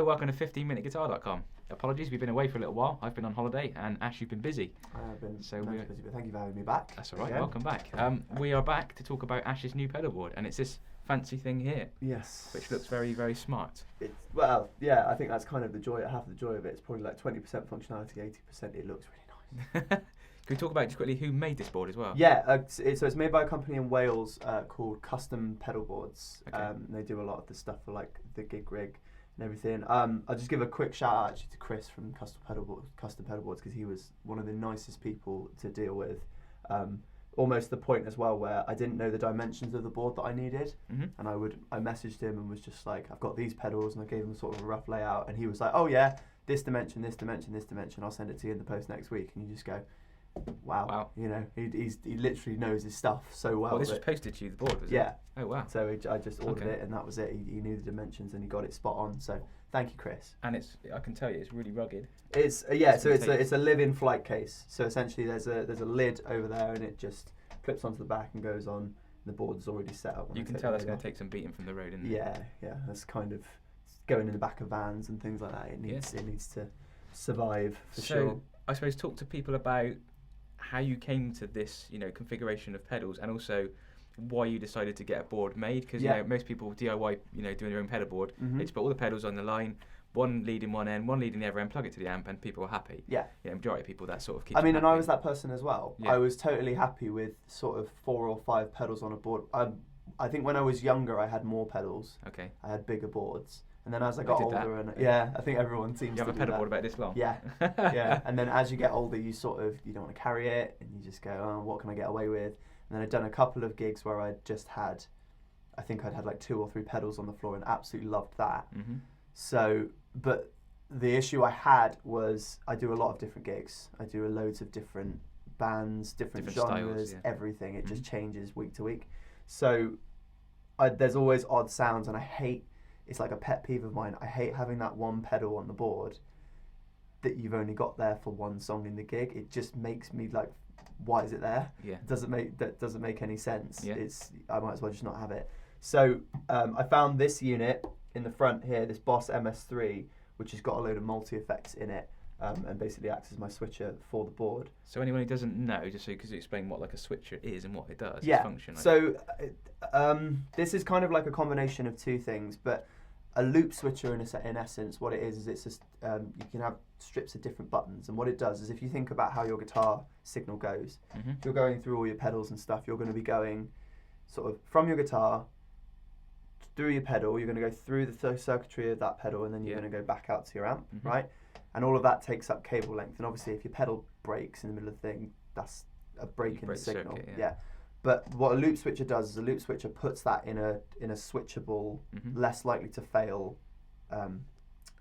Hello, welcome to 15minuteguitar.com. Apologies, we've been away for a little while. I've been on holiday, and Ash, you've been busy. I have been busy, but thank you for having me back. That's all right, welcome back. We are back to talk about Ash's new pedalboard, and it's this fancy thing here. Yes. Which looks very, very smart. Well, yeah, I think that's kind of half the joy of it. It's probably like 20% functionality, 80% it looks really nice. Can we talk about just quickly who made this board as well? Yeah, so it's made by a company in Wales called Custompedalboards. Okay. They do a lot of the stuff for like the gig rig and everything. I'll just give a quick shout out actually to Chris from Custompedalboards because he was one of the nicest people to deal with. Almost the point as well where I didn't know the dimensions of the board that I needed, and I messaged him and was just like, I've got these pedals, and I gave him sort of a rough layout, and he was like, oh yeah, this dimension, this dimension, this dimension, I'll send it to you in the post next week. And you just go, wow. You know, he literally knows his stuff so well. Well, this was posted to you, the board, was it? Yeah. Oh, wow. So I just ordered it, and that was it. He knew the dimensions, and he got it spot on. So thank you, Chris. And I can tell you, it's really rugged. It's it's a live-in flight case. So essentially, there's a lid over there, and it just clips onto the back and goes on. The board's already set up. You can tell that's going to take some beating from the road, isn't it? Yeah. That's kind of going in the back of vans and things like that. It needs to survive for sure. I suppose talk to people about how you came to this, configuration of pedals, and also why you decided to get a board made. Because most people DIY, doing their own pedal board, they just put all the pedals on the line, one leading one end, one leading the other end, plug it to the amp, and people are happy. Yeah. Majority of people that sort of keep. And I was that person as well. Yeah. I was totally happy with sort of 4 or 5 pedals on a board. I think when I was younger, I had more pedals. Okay. I had bigger boards. And then as I got older, I think everyone seems to you have a pedal board about this long. Yeah, yeah. And then as you get older, you don't want to carry it, and you just go, oh, what can I get away with? And then I'd done a couple of gigs where I think I'd had like 2 or 3 pedals on the floor, and absolutely loved that. Mm-hmm. So, but the issue I had was I do a lot of different gigs. I do loads of different bands, different genres, styles, everything. It just changes week to week. So there's always odd sounds, and it's like a pet peeve of mine. I hate having that one pedal on the board that you've only got there for one song in the gig. It just makes me like, why is it there? Yeah. That doesn't make any sense. Yeah. I might as well just not have it. So I found this unit in the front here, this Boss MS3, which has got a load of multi-effects in it, and basically acts as my switcher for the board. So anyone who doesn't know, just so because you explain what like a switcher is and what it does, its function. So this is kind of like a combination of 2 things, but a loop switcher in essence, what it is it's just you can have strips of different buttons, and what it does is if you think about how your guitar signal goes, if you're going through all your pedals and stuff, you're going to be going sort of from your guitar through your pedal, you're going to go through the circuitry of that pedal, and then you're going to go back out to your amp, right? And all of that takes up cable length, and obviously if your pedal breaks in the middle of the thing, that's a break in the signal. Circuit, yeah. But what a loop switcher does is a loop switcher puts that in a switchable, less likely to fail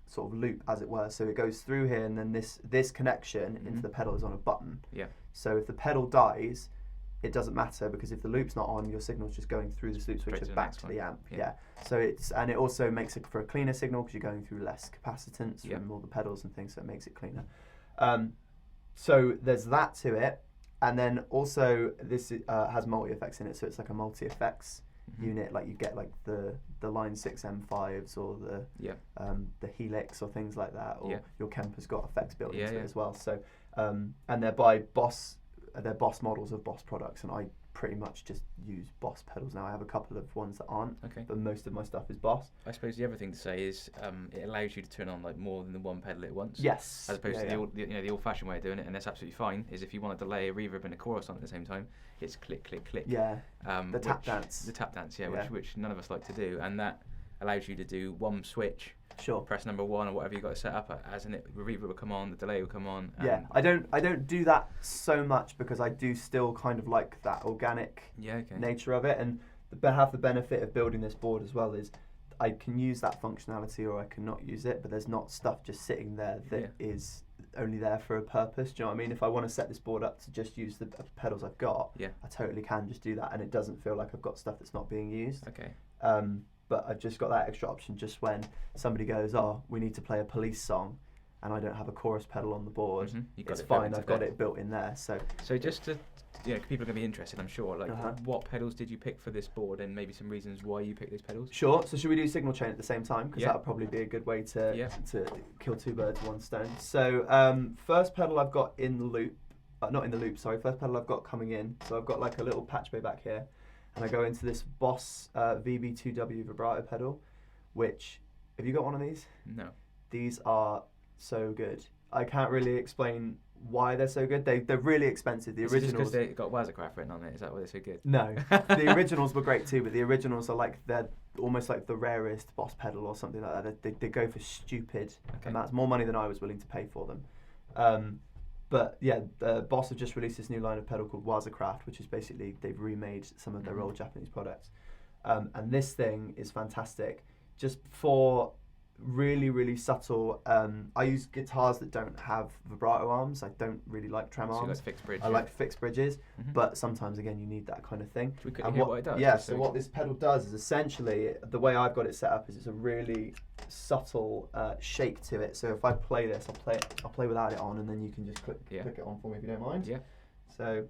sort of loop, as it were. So it goes through here, and then this connection into the pedal is on a button. Yeah. So if the pedal dies, it doesn't matter, because if the loop's not on, your signal's just going through this loop switcher back to the amp. Yeah. So it also makes it for a cleaner signal because you're going through less capacitance from all the pedals and things, so it makes it cleaner. So there's that to it. And then also this has multi-effects in it, so it's like a multi-effects unit, like you get like the Line 6 M5s or the Helix or things like that, or your Kemper's got effects built into it as well. So and they're by Boss models of Boss products, and I pretty much just use Boss pedals now. I have a couple of ones that aren't, but most of my stuff is Boss. I suppose the other thing to say is it allows you to turn on like more than the one pedal at once. Yes. As opposed to the old-fashioned way of doing it, and that's absolutely fine. Is if you want to delay a reverb and a chorus on at the same time, it's click, click, click. Yeah. The tap dance. The tap dance, which none of us like to do, and that allows you to do one switch. Sure. Press number 1 or whatever you got to set up as, and the reverb will come on, the delay will come on. I don't do that so much because I do still kind of like that organic nature of it, and have the benefit of building this board as well is I can use that functionality or I cannot use it, but there's not stuff just sitting there that is only there for a purpose. Do you know what I mean? If I want to set this board up to just use the pedals I've got, I totally can just do that, and it doesn't feel like I've got stuff that's not being used. Okay. But I've just got that extra option just when somebody goes, oh, we need to play a Police song, and I don't have a chorus pedal on the board, it's it fine. I've got it built in there. So just to, people are going to be interested, I'm sure. Like, what pedals did you pick for this board, and maybe some reasons why you picked those pedals? Sure. So should we do signal chain at the same time? Because that would probably be a good way to kill two birds with one stone. So first pedal I've got in the loop, not in the loop. Sorry, first pedal I've got coming in. So I've got like a little patch bay back here, and I go into this Boss VB2W vibrato pedal, which, have you got one of these? No. These are so good. I can't really explain why they're so good. They're really expensive. The originals, because they got Xotic written on it. Is that why they're so good? No, the originals were great too, but the originals are like, they're almost like the rarest Boss pedal or something like that. They go for stupid amounts, more money than I was willing to pay for them. But yeah, Boss have just released this new line of pedal called Xotic, which is basically they've remade some of their old Japanese products. And this thing is fantastic, just for really, really subtle. I use guitars that don't have vibrato arms. I don't really like trem arms. You like fixed bridge. I like fixed bridges, but sometimes again you need that kind of thing. Should we quickly hear what it does? Yeah. So what this pedal does is essentially, the way I've got it set up is it's a really subtle shake to it. So if I play this, I'll play without it on, and then you can just click it on for me if you don't mind. Yeah. So.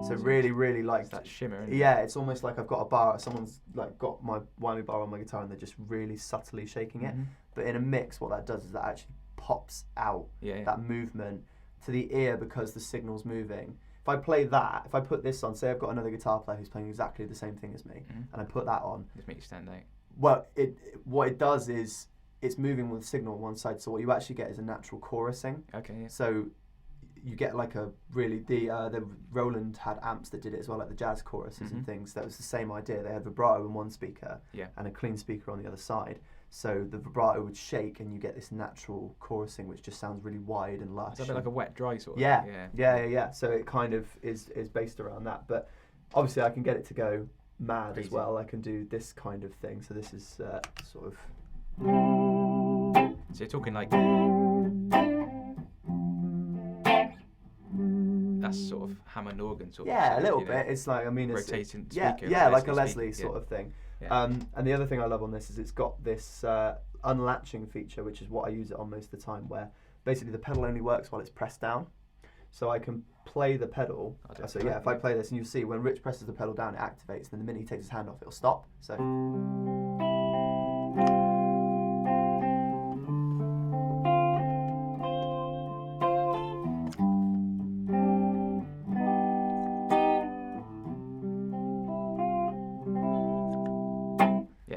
So really, really like that shimmer. Yeah, it's almost like I've got a bar. Someone's like got my whammy bar on my guitar, and they're just really subtly shaking it. But in a mix, what that does is that actually pops out that movement to the ear because the signal's moving. If I play that, if I put this on, say I've got another guitar player who's playing exactly the same thing as me, and I put that on, just make you stand out. Well, what it does is it's moving with the signal on one side. So what you actually get is a natural chorusing. Okay. Yeah. So you get like a really the Roland had amps that did it as well, like the jazz choruses and things. That was the same idea. They had vibrato in one speaker and a clean speaker on the other side. So the vibrato would shake, and you get this natural chorusing, which just sounds really wide and lush. It's a bit like a wet dry sort of. Yeah. So it kind of is based around that. But obviously, I can get it to go mad as well. I can do this kind of thing. So this is sort of. So you're talking like. That's sort of Hammond organ sort of. Yeah, a little bit. It's like, I mean, it's rotating speaker. Yeah, like a Leslie sort of thing. Yeah. And the other thing I love on this is it's got this unlatching feature, which is what I use it on most of the time, where basically the pedal only works while it's pressed down. So I can play the pedal. So yeah, if I play this, and you'll see when Rich presses the pedal down, it activates. Then the minute he takes his hand off, it'll stop. So.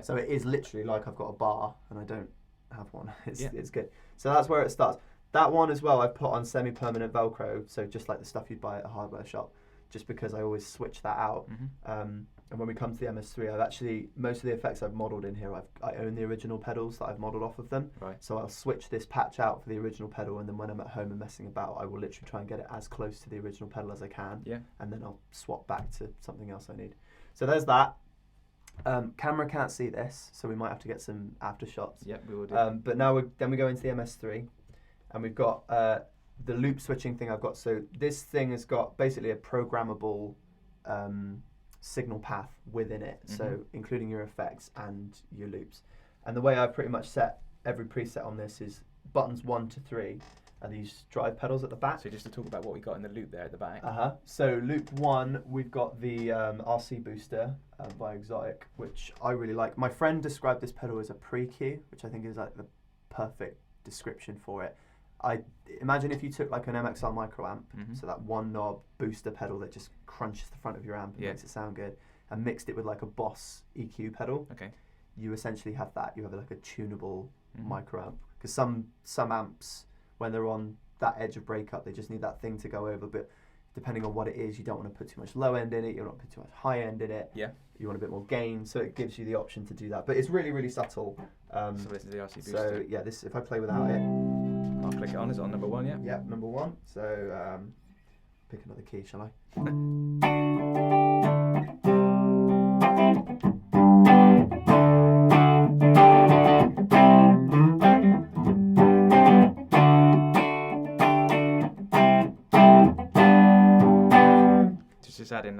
So it is literally like I've got a bar and I don't have one. It's good. So that's where it starts. That one as well I've put on semi-permanent Velcro, so just like the stuff you'd buy at a hardware shop, just because I always switch that out. And when we come to the MS3, I've actually, most of the effects I've modelled in here, I own the original pedals that I've modelled off of them. Right. So I'll switch this patch out for the original pedal, and then when I'm at home and messing about, I will literally try and get it as close to the original pedal as I can. Yeah. And then I'll swap back to something else I need. So there's that. Camera can't see this, so we might have to get some after shots. Yeah, we will do. But now we go into the MS3, and we've got the loop switching thing I've got. So this thing has got basically a programmable signal path within it, so including your effects and your loops. And the way I've pretty much set every preset on this is buttons 1 to 3 are these drive pedals at the back. So just to talk about what we got in the loop there at the back. So loop 1, we've got the RC booster by Xotic, which I really like. My friend described this pedal as a pre-Q, which I think is like the perfect description for it. I imagine if you took like an MXR micro amp, so that one knob booster pedal that just crunches the front of your amp and makes it sound good, and mixed it with like a Boss EQ pedal. Okay. You essentially have that. You have like a tunable micro amp, because some amps, when they're on that edge of breakup, they just need that thing to go over. But depending on what it is, you don't want to put too much low end in it. You don't want to put too much high end in it. Yeah. You want a bit more gain, so it gives you the option to do that. But it's really, really subtle. So this is the RC booster. So yeah, this, if I play without it, I'll click it on. Is it on number 1? Yeah. Yeah, number 1. So pick another key, shall I?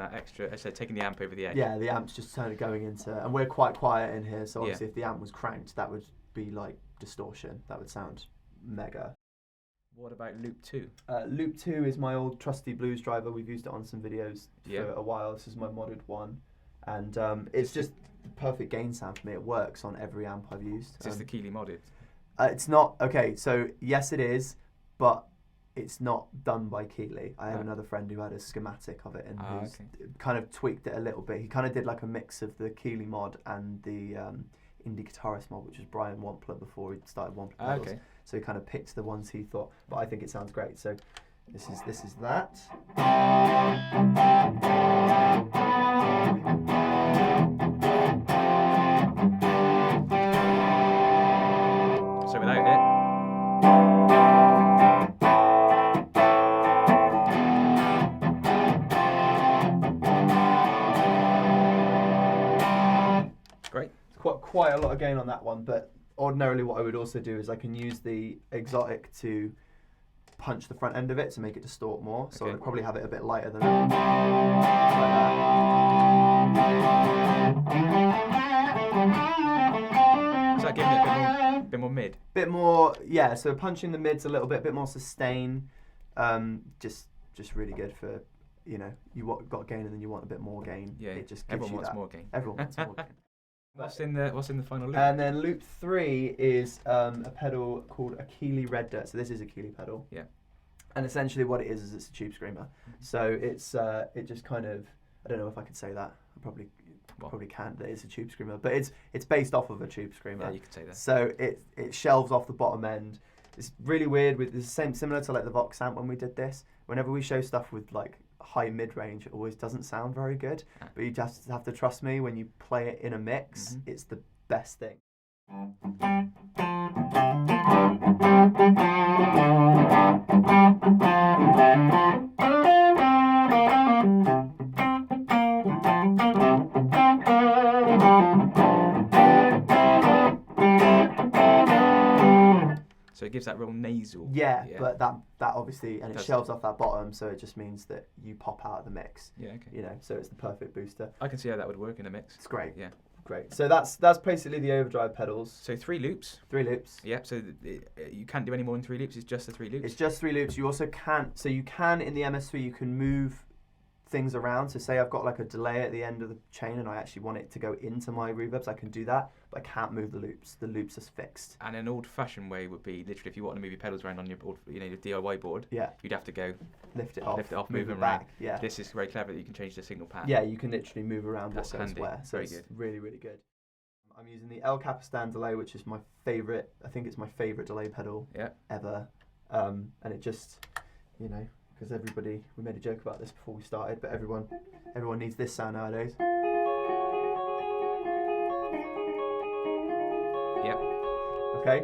that extra, I said, taking the amp over the edge. Yeah, the amp's just kind of going into, and we're quite quiet in here, so obviously if the amp was cranked, that would be like distortion. That would sound mega. What about Loop 2? Loop 2 is my old trusty blues driver. We've used it on some videos for a while. This is my modded one. And it's just the perfect gain sound for me. It works on every amp I've used. Is this the Keeley modded? It's not. Okay, so yes it is, but it's not done by Keeley. I have another friend who had a schematic of it and who's kind of tweaked it a little bit. He kind of did like a mix of the Keeley mod and the indie guitarist mod, which was Brian Wampler before he started Wampler pedals. So he kind of picked the ones he thought, but I think it sounds great. So this is that. So without it. Great. It's quite a lot of gain on that one, but ordinarily what I would also do is I can use the Xotic to punch the front end of it to make it distort more. So I'd probably have it a bit lighter than that. Is that giving it a bit more mid? Bit more, yeah, so punching the mids a little bit more sustain. Just really good for, you know, you got gain and then you want a bit more gain. Yeah, it just gives everyone you wants that. more gain. Everyone wants more gain. What's in the final loop? And then loop 3 is a pedal called a Keeley Red Dirt. So this is a Keeley pedal. Yeah. And essentially what it is it's a tube screamer. So it's it just kind of, I don't know if I could say that. I probably can't. That it's a tube screamer, but it's based off of a tube screamer. Yeah, you could say that. So it shelves off the bottom end. It's really weird. It's similar to like the Vox amp when we did this. Whenever we show stuff with like high mid range, it always doesn't sound very good. But you just have to trust me when you play it in a mix. It's the best thing. So it gives that real nasal. Yeah, but that obviously, and it shelves off that bottom, so it just means that you pop out of the mix. Yeah, okay. You know, so it's the perfect booster. I can see how that would work in a mix. It's great. Yeah. Great. So that's basically the overdrive pedals. So 3 loops. 3 loops. Yeah. So you can't do any more than 3 loops. It's just the 3 loops. It's just 3 loops. You also can't. So you can in the MS3 you can move things around. So say I've got like a delay at the end of the chain and I actually want it to go into my reverbs, I can do that, but I can't move the loops. The loops are fixed. And an old-fashioned way would be literally if you want to move your pedals around on your board, your DIY board. Yeah. You'd have to go lift it off, move them back. around. Yeah. This is very clever that you can change the signal path. Yeah, you can literally move around That's what goes handy. where. So Very it's good. really, really good. I'm using the Capistan delay, which is my favourite. I think it's my favourite delay pedal ever. And it just, you know, because we made a joke about this before we started, but everyone needs this sound nowadays. Yep. Okay.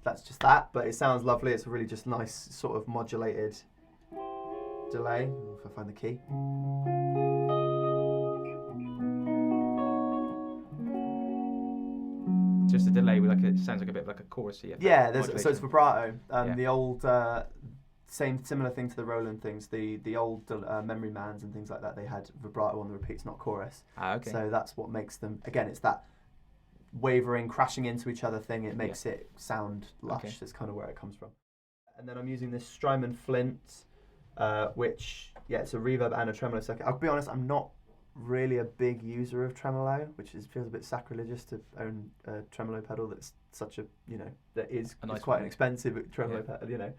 That's just that, but it sounds lovely. It's a really just nice sort of modulated delay. If I find the key. Just a delay with it sounds like a bit like a chorusy effect. Yeah, so it's vibrato. The old similar thing to the Roland things. The old Memory Mans and things like that. They had vibrato on the repeats, not chorus. Okay. So that's what makes them. Again, it's that wavering, crashing into each other thing. It makes it sound lush. Okay. That's kind of where it comes from. And then I'm using this Strymon Flint, which it's a reverb and a tremolo circuit. I'll be honest, I'm not really a big user of tremolo, which feels a bit sacrilegious to own a tremolo pedal that's such a, you know, that is nice quite an expensive tremolo pedal, you know.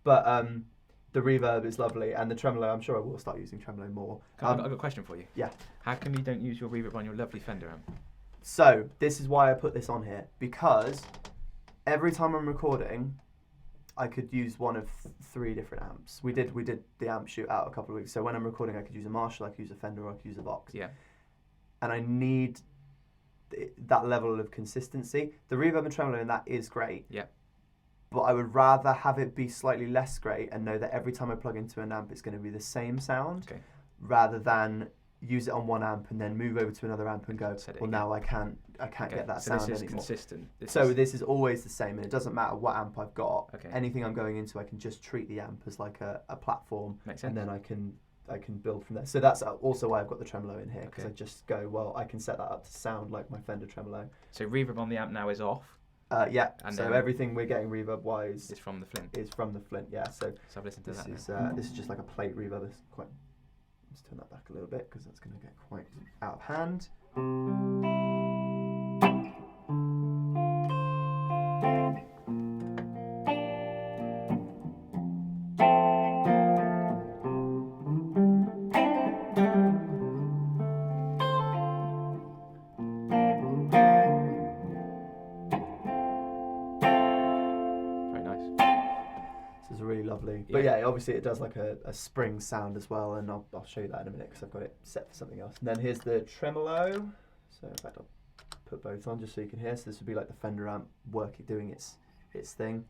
But the reverb is lovely, and the tremolo, I'm sure I will start using tremolo more. I've got a question for you. Yeah. How come you don't use your reverb on your lovely Fender amp? So this is why I put this on here, because every time I'm recording, I could use one of 3 different amps. We did the amp shoot out a couple of weeks. So when I'm recording, I could use a Marshall, I could use a Fender, or I could use a Vox. Yeah. And I need that level of consistency. The reverb and tremolo in that is great. Yeah. But I would rather have it be slightly less great and know that every time I plug into an amp, it's going to be the same sound, rather than use it on one amp and then move over to another amp and go, well, now I can't get that sound anymore. So this is consistent. This is always the same, and it doesn't matter what amp I've got. Anything I'm going into, I can just treat the amp as like a platform. Makes sense. And then I can build from there. So that's also why I've got the tremolo in here, because Okay. I just go, well, I can set that up to sound like my Fender tremolo. So reverb on the amp now is off. Yeah. And so then everything we're getting reverb wise is from the Flint. is from the Flint. Yeah. So Let's have a listen to this that. is Then. this is just like a plate reverb. It's quite. Let's turn that back a little bit because that's going to get quite out of hand. But yeah, obviously it does like a spring sound as well, and I'll show you that in a minute because I've got it set for something else. And then here's the tremolo. So in fact, I'll put both on just so you can hear. So this would be like the Fender amp doing its thing.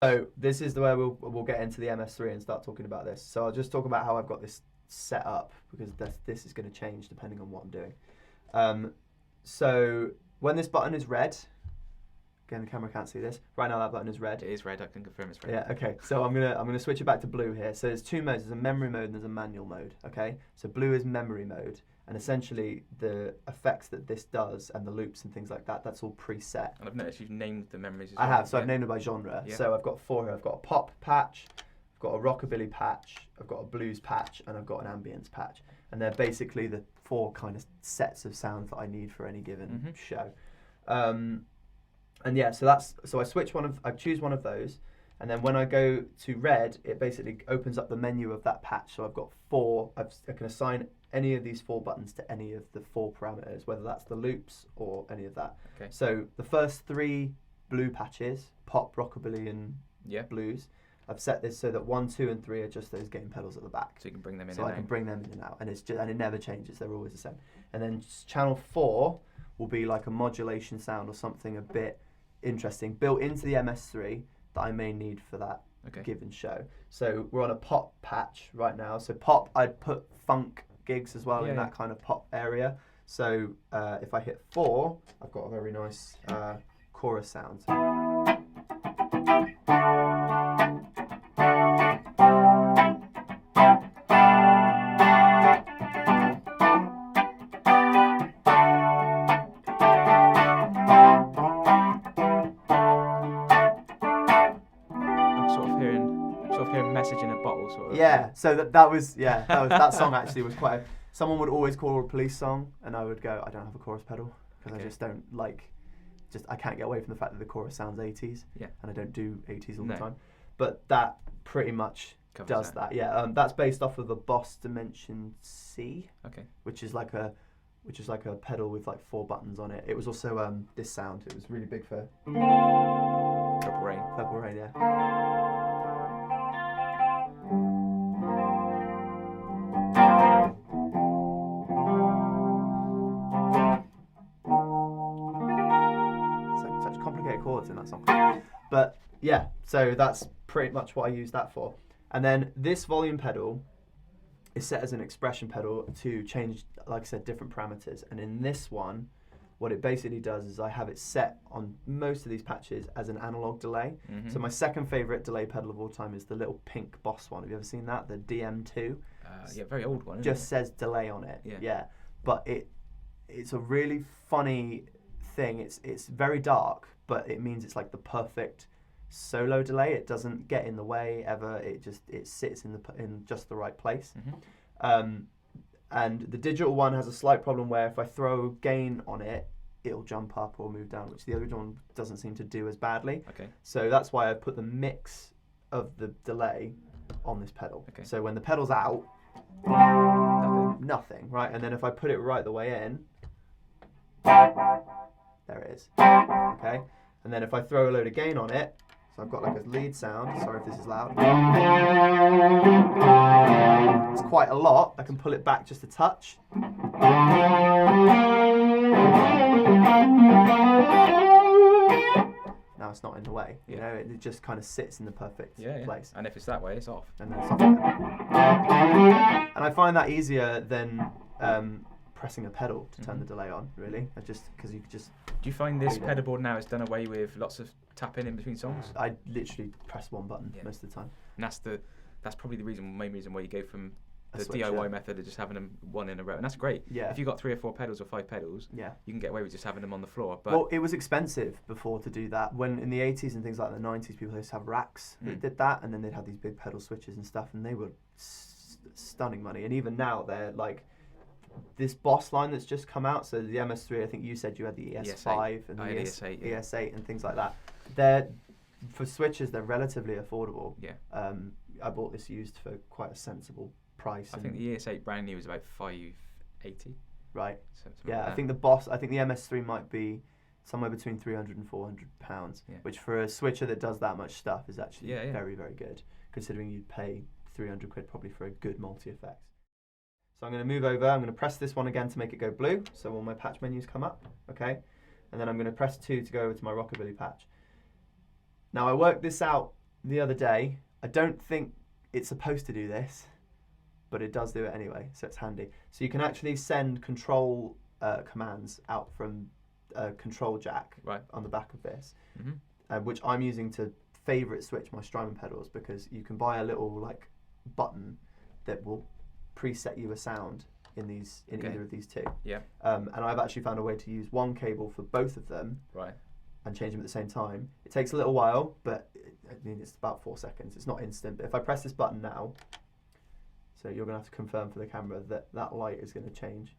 So this is the way we'll get into the MS3 and start talking about this. So I'll just talk about how I've got this set up, because this is going to change depending on what I'm doing. So when this button is red, again the camera can't see this. Right now that button is red. It is red. I can confirm it's red. Yeah. Okay. So I'm gonna switch it back to blue here. So there's two modes. There's a memory mode and there's a manual mode. Okay. So blue is memory mode. And essentially, the effects that this does and the loops and things like that, that's all preset. And I've noticed you've named the memories as well. I have, so yeah. I've named it by genre. Yeah. So I've got 4 here. I've got a pop patch, I've got a rockabilly patch, I've got a blues patch, and I've got an ambience patch. And they're basically the 4 kind of sets of sounds that I need for any given show. And yeah, so I choose one of those. And then when I go to red, it basically opens up the menu of that patch. So I've got 4, I can assign any of these 4 buttons to any of the 4 parameters, whether that's the loops or any of that. Okay. So the first 3 blue patches, pop, rockabilly, and blues, I've set this so that 1, 2, and 3 are just those gain pedals at the back. So you can bring them in so and I can out. bring them in and out, and it never changes. They're always the same. And then channel 4 will be like a modulation sound or something a bit interesting built into the MS3 that I may need for that given show. So we're on a pop patch right now. So pop, I'd put funk gigs as well in that kind of pop area. So if I hit 4, I've got a very nice chorus sound. Message in a bottle, sort of. Yeah, so that song actually was quite. Someone would always call a police song, and I would go, I don't have a chorus pedal because I just don't I can't get away from the fact that the chorus sounds 80s. Yeah. And I don't do 80s all the time, but that pretty much does that. Yeah. That's based off of a Boss Dimension C. Okay. Which is like a pedal with like 4 buttons on it. It was also this sound. It was really big for Purple Rain. Purple Rain, yeah. Chords in that song, but yeah, so that's pretty much what I use that for. And then this volume pedal is set as an expression pedal to change, like I said, different parameters. And in this one, what it basically does is I have it set on most of these patches as an analog delay. So my second favorite delay pedal of all time is the little pink Boss one. Have you ever seen that? The DM2. Yeah, very old one. Just says delay on it. Yeah, but it's a really funny thing. It's very dark, but it means it's like the perfect solo delay. It doesn't get in the way ever. It sits in just the right place. And the digital one has a slight problem where if I throw gain on it, it'll jump up or move down, which the other one doesn't seem to do as badly. Okay. So that's why I put the mix of the delay on this pedal. Okay. So when the pedal's out, nothing, right? And then if I put it right the way in, there it is. Okay. And then if I throw a load of gain on it, so I've got like a lead sound. Sorry if this is loud. It's quite a lot. I can pull it back just a touch. now it's not in the way. You know, it just kind of sits in the perfect place. And if it's that way, it's off. And then it's off. And I find that easier than pressing a pedal to turn the delay on, really. Because you could just... Do you find this pedalboard now is done away with lots of tapping in between songs? I literally press one button most of the time. And that's probably the main reason why you go from the switcher. DIY method of just having them one in a row, and that's great. Yeah. If you've got 3 or 4 pedals or 5 pedals, you can get away with just having them on the floor. But well, it was expensive before to do that. When in the 80s and things like the 90s, people used to have racks that did that, and then they'd have these big pedal switches and stuff, and they were stunning money. And even now, they're like this Boss line that's just come out. So the MS3, I think you said you had the ES5 and the ES8 and things like that. They're for switches, they're relatively affordable. Yeah. I bought this used for quite a sensible price. I think the ES8 brand new is about $580. Right. Yeah, I think the MS3 might be somewhere between £300 and £400, which for a switcher that does that much stuff is actually very, very good, considering you'd pay £300 probably for a good multi-effect. So I'm going to move over. I'm going to press this one again to make it go blue, so all my patch menus come up, okay? And then I'm going to press 2 to go over to my Rockabilly patch. Now I worked this out the other day. I don't think it's supposed to do this, but it does do it anyway, so it's handy. So you can actually send control commands out from a control jack on the back of this, which I'm using to favourite switch my Strymon pedals, because you can buy a little like button that will preset you a sound in either of these two. Yeah. And I've actually found a way to use one cable for both of them. Right. And change them at the same time. It takes a little while, but I mean it's about 4 seconds. It's not instant. But if I press this button now, so you're going to have to confirm for the camera that that light is going to change.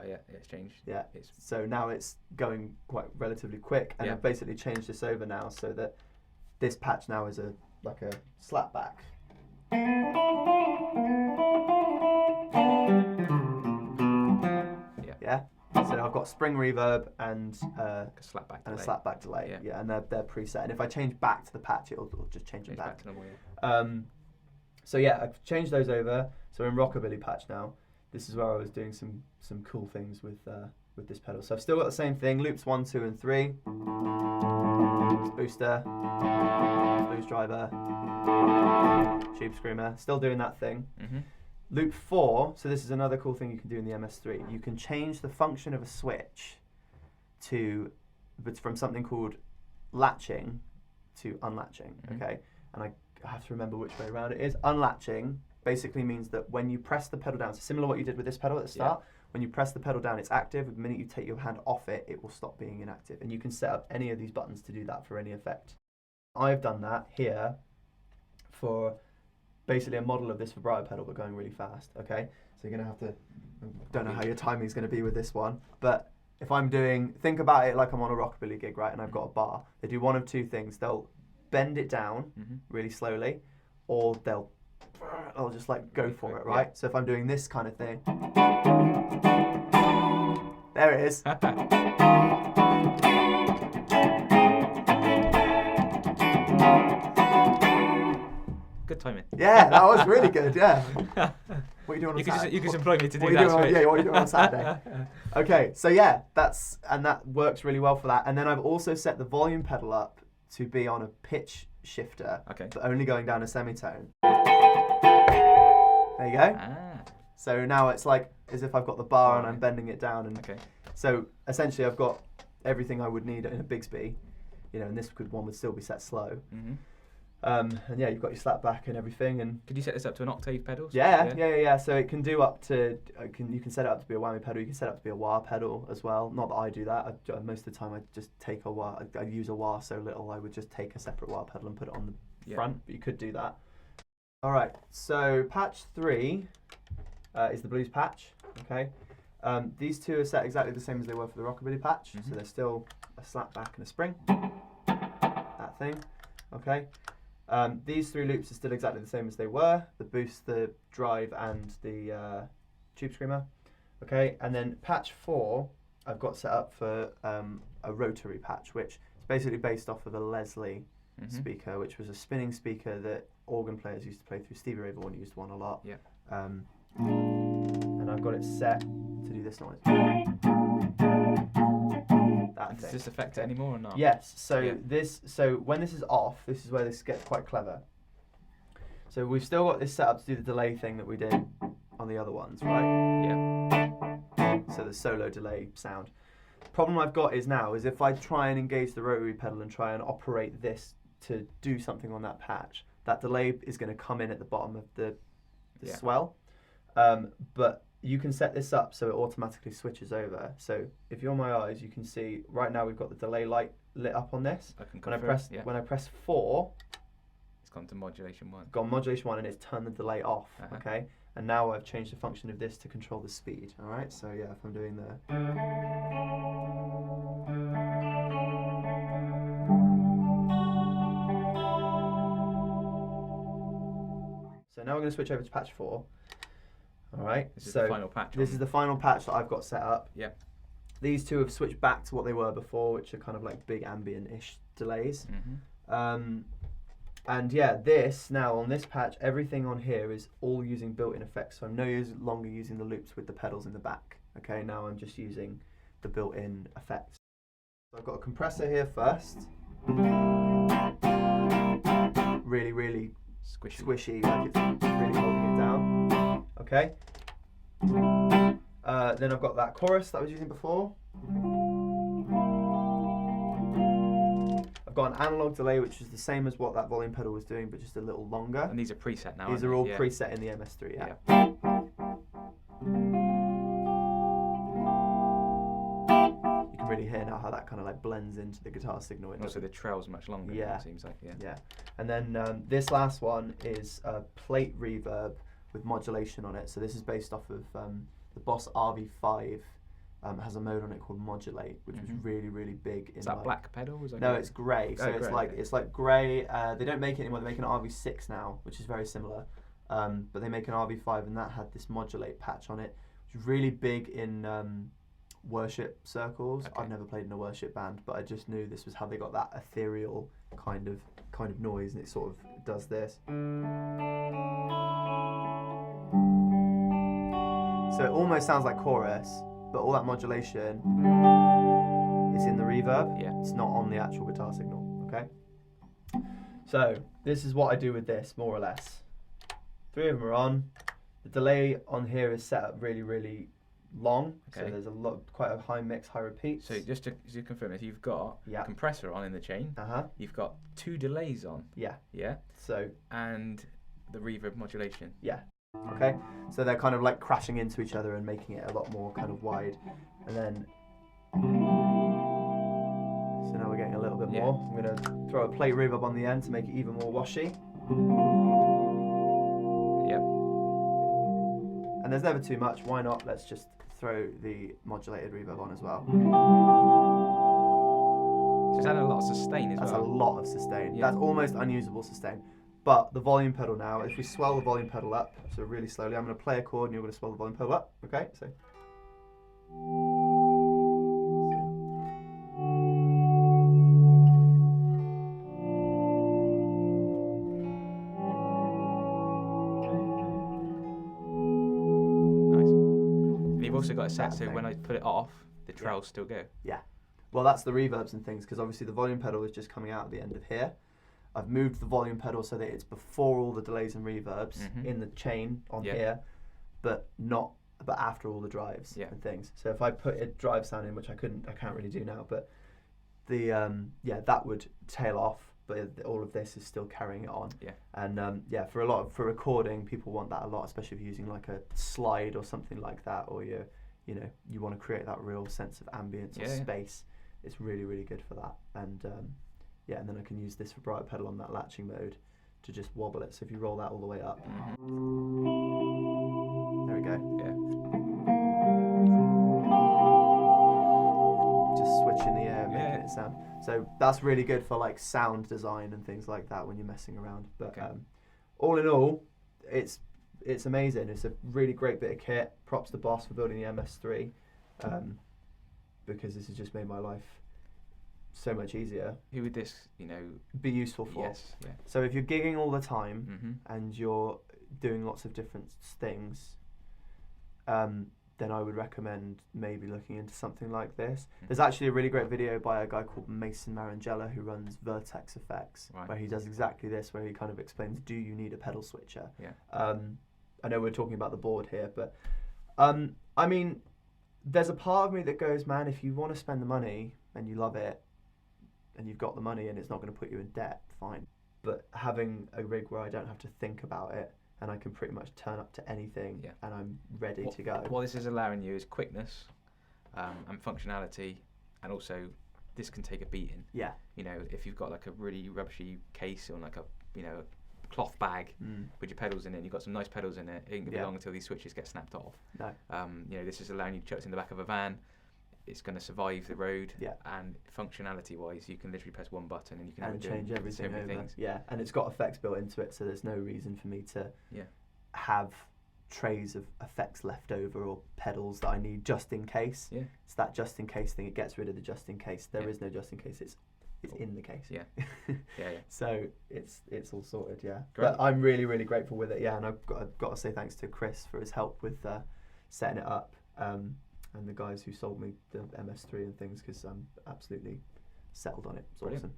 Yeah, it's changed. Yeah. So now it's going quite relatively quick, and I've basically changed this over now so that this patch now is like a slapback. Yeah. So I've got spring reverb and a slapback delay. Yeah, and they're preset. And if I change back to the patch, it'll just change it back. To normal, so yeah, I've changed those over. So we're in Rockabilly patch now. This is where I was doing some cool things with this pedal. So I've still got the same thing: loops 1, 2, and 3. Booster, boost driver, tube screamer. Still doing that thing. Loop 4, so this is another cool thing you can do in the MS3. You can change the function of a switch from something called latching to unlatching, okay? And I have to remember which way around it is. Unlatching basically means that when you press the pedal down, so similar to what you did with this pedal at the start, when you press the pedal down, it's active. The minute you take your hand off it, it will stop being inactive. And you can set up any of these buttons to do that for any effect. I've done that here for basically a model of this vibrato pedal, but going really fast, okay? So you're gonna have to, I don't know how your timing is gonna be with this one, but if I'm think about it like I'm on a Rockabilly gig, right, and I've got a bar, they do one of two things. They'll bend it down really slowly, or they'll just like go for it, right? So if I'm doing this kind of thing, there it is. Good timing. Yeah, that was really good, yeah. What are you doing on Saturday? You can just employ me to do that. Yeah, what are you doing on Saturday? Okay, so yeah, that works really well for that. And then I've also set the volume pedal up to be on a pitch shifter, but only going down a semitone. There you go. So now it's like as if I've got the bar and I'm bending it down. And so essentially I've got everything I would need in a Bigsby, and this one would still be set slow. And yeah, you've got your slap back and everything. And could you set this up to an octave pedal? Yeah. So it can do up to, you can set it up to be a whammy pedal. You can set it up to be a wah pedal as well. Not that I do that. Most of the time I just take a wah. I use a wah so little I would just take a separate wah pedal and put it on the front. But you could do that. All right. So patch 3 is the blues patch. Okay. These two are set exactly the same as they were for the Rockabilly patch. So they're still a slap back and a spring. That thing. Okay. These 3 loops are still exactly the same as they were: the boost, the drive, and the tube screamer. Okay, and then patch 4 I've got set up for a rotary patch, which is basically based off of a Leslie speaker, which was a spinning speaker that organ players used to play through. Stevie Ray Vaughan used one a lot. Yeah. And I've got it set to do this noise. that Does thing. this affect it anymore or not? Yes. So so when this is off, this is where this gets quite clever. So we've still got this set up to do the delay thing that we did on the other ones, right? Yeah. So the solo delay sound. Problem I've got is now is if I try and engage the rotary pedal and try and operate this to do something on that patch, that delay is going to come in at the bottom of the swell. But you can set this up so it automatically switches over. So if you're on my eyes, you can see right now we've got the delay light lit up on this. When I press 4, it's gone to modulation 1. Gone modulation 1 and it's turned the delay off. Okay, and now I've changed the function of this to control the speed. All right, so yeah, if I'm doing the now we're going to switch over to patch 4. All right. This is the final patch. This is the final patch that I've got set up. Yeah. These two have switched back to what they were before, which are kind of like big ambient-ish delays. And yeah, this now on this patch, everything on here is all using built-in effects. So I'm no longer using the loops with the pedals in the back. Okay, now I'm just using the built-in effects. So I've got a compressor here first. Really, really squishy, like it's really holding it down. Okay. Then I've got that chorus that I was using before. I've got an analog delay, which is the same as what that volume pedal was doing, but just a little longer. And these are preset now. These are all preset in the MS3. Yeah. You can really hear now how that kind of like blends into the guitar signal. And also the trail's much longer. Yeah. It seems like. Yeah. And then this last one is a plate reverb with modulation on it. So this is based off of the Boss RV5. Has a mode on it called Modulate, which was really, really big. Is that black pedal? No, it's grey. So it's like grey. They don't make it anymore. They make an RV6 now, which is very similar. But they make an RV5, and that had this Modulate patch on it, which was really big in worship circles. I've never played in a worship band, but I just knew this was how they got that ethereal kind of noise, and it sort of does this. So it almost sounds like chorus, but all that modulation is in the reverb. Yeah. It's not on the actual guitar signal, okay? So this is what I do with this, more or less. 3 of them are on. The delay on here is set up really, really long. Okay. So there's quite a high mix, high repeats. So just to confirm this, you've got a compressor on in the chain. You've got 2 delays on. Yeah. Yeah. So. And the reverb modulation. Yeah. Okay, so they're kind of like crashing into each other and making it a lot more kind of wide. And then, so now we're getting a little bit more. I'm going to throw a plate reverb on the end to make it even more washy. Yep. And there's never too much. Why not? Let's just throw the modulated reverb on as well. So is that a lot of sustain as well? That's a lot of sustain. That's almost unusable sustain. But the volume pedal now, if we swell the volume pedal up, so really slowly, I'm going to play a chord and you're going to swell the volume pedal up, okay? So. Nice. And you've also got a set, so when I put it off, the trails still go. Yeah. Well, that's the reverbs and things, because obviously the volume pedal is just coming out at the end of here. I've moved the volume pedal so that it's before all the delays and reverbs in the chain on here, but after all the drives and things. So if I put a drive sound in, which I can't really do now, but the that would tail off, but all of this is still carrying it on. Yeah. And for recording, people want that a lot, especially if you're using like a slide or something like that, or you want to create that real sense of ambience or space. It's really, really good for that. And and then I can use this vibrato pedal on that latching mode to just wobble it. So if you roll that all the way up, there we go. Yeah. Just switching the air, making it sound. So that's really good for like sound design and things like that when you're messing around. But all in all, it's amazing. It's a really great bit of kit. Props to Boss for building the MS3, because this has just made my life so much easier. Who would this, be useful for? Yes. Yeah. So if you're gigging all the time and you're doing lots of different things, then I would recommend maybe looking into something like this. There's actually a really great video by a guy called Mason Marangella who runs Vertex Effects, where he does exactly this, where he kind of explains, do you need a pedal switcher? I know we're talking about the board here, but I mean, there's a part of me that goes, man, if you want to spend the money and you love it and you've got the money and it's not going to put you in debt, fine. But having a rig where I don't have to think about it and I can pretty much turn up to anything and I'm ready to go. What this is allowing you is quickness and functionality, and also this can take a beating. Yeah. You know, if you've got like a really rubbishy case or like a, you know, cloth bag with your pedals in it, and you've got some nice pedals in it, it ain't gonna be long until these switches get snapped off. No. You know, this is allowing you to chuck it in the back of a van. It's going to survive the road, and functionality-wise, you can literally press one button and you can change everything so many over. things. Yeah, and it's got effects built into it, so there's no reason for me to have trays of effects left over or pedals that I need just in case. Yeah. It's that just in case thing. It gets rid of the just in case. There is no just in case. It's in the case. Yeah. Yeah. So it's all sorted. Yeah. Great. But I'm really, really grateful with it. Yeah, and I've got to say thanks to Chris for his help with setting it up. And the guys who sold me the MS3 and things, because I'm absolutely settled on it. It's awesome.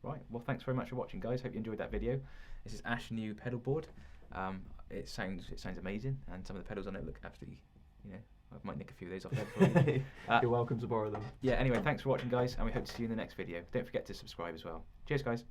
Right, well, thanks very much for watching, guys. Hope you enjoyed that video. This is Ash's new pedal board. It sounds amazing, and some of the pedals on it look absolutely, you know, I might nick a few of those off there. You're welcome to borrow them. Yeah, anyway, thanks for watching, guys, and we hope to see you in the next video. Don't forget to subscribe as well. Cheers, guys.